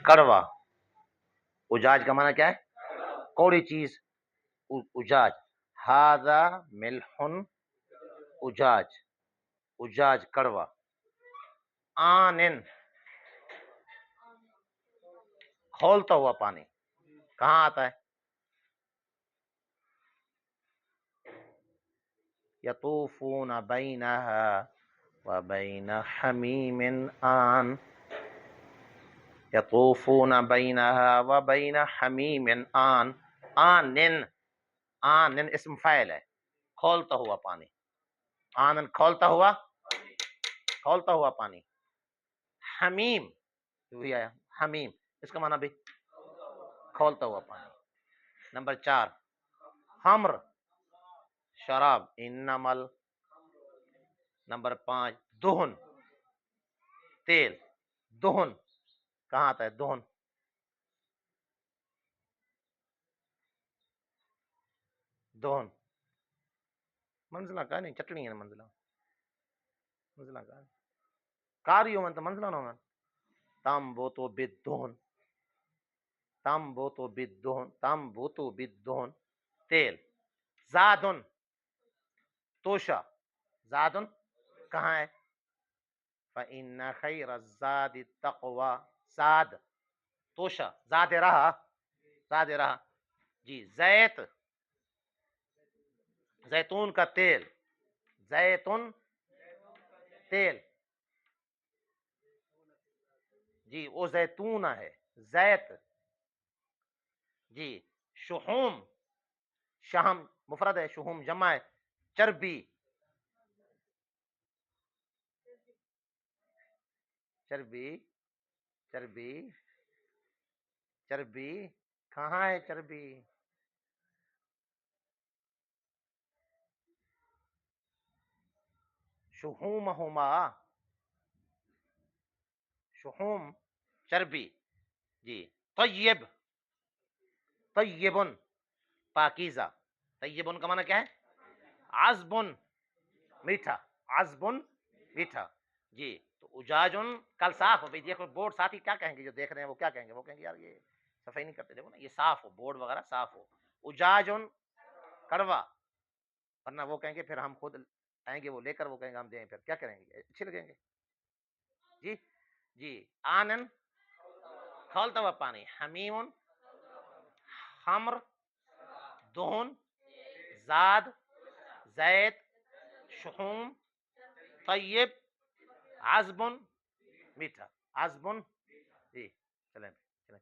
کڑوا. اجاج کا معنی کیا ہے؟ کوڑی چیز. اجاج. ہاذا ملح اجاج. اجاج کڑوا. آنن کھولتا ہوا پانی. کہاں آتا ہے؟ یطوفون بینہا وبین حمیم آن. یطوفون بینہا وبین حمیم آن. آنن. آنن اسم فاعل ہے، کھولتا ہوا پانی. آنن کھولتا ہوا، کھولتا ہوا پانی. حمیم وہی آیا حمیم، اس کا معنی بھی کھولتا ہوا پانی. نمبر 4 خمر شراب. انمل. نمبر 5 دہن تیل. دہن کہاں آتا ہے؟ دہن دہن منزلہ کا نہیں، چٹنی ہے منزلہ. منزلہ کا کاریو من تو منزلہ نہ من. تم بوتو بالدہن. تم بوتو بالدہن. تم بوتو بالدہن تیل. زادن توشا. زادن کہاں ہے؟ فَإِنَّ خَيْرَ الزَّادِ التَّقْوَى. زاد توشا. زاد رہا، زاد رہا. جی زیت زیتون کا تیل. زیتون تیل. جی وہ زیتون ہے، زیت. جی شحوم. شہم مفرد ہے، شحوم جمع ہے. چربی. چربی چربی چربی کہاں ہے چربی؟ شحومہما. شحوم چربی. جی طیب. طیبن پاکیزہ. طیبن کا معنی کیا ہے؟ عذبن میٹھا. عذبن میٹھا. جی تو اجاجن کل صاف ہو. بھائی دیکھو بورڈ ساتھی کیا کہیں گے جو دیکھ رہے ہیں وہ کیا کہیں گے؟ وہ کہیں گے یار یہ صفائی نہیں کرتے. دیکھو نا یہ صاف ہو، بورڈ وغیرہ صاف ہو. اجاجن کڑوا. ورنہ وہ کہیں گے پھر ہم خود آئیں گے وہ لے کر، وہ کہیں گے ہم دیں، پھر کیا کریں گے؟ اچھے لگیں گے. جی جی آنن کھولتا ہوا پانی. حمیم خمر دہن زاد زیت شحوم طیب عذبن میٹھا. عذبن. جی چلیں.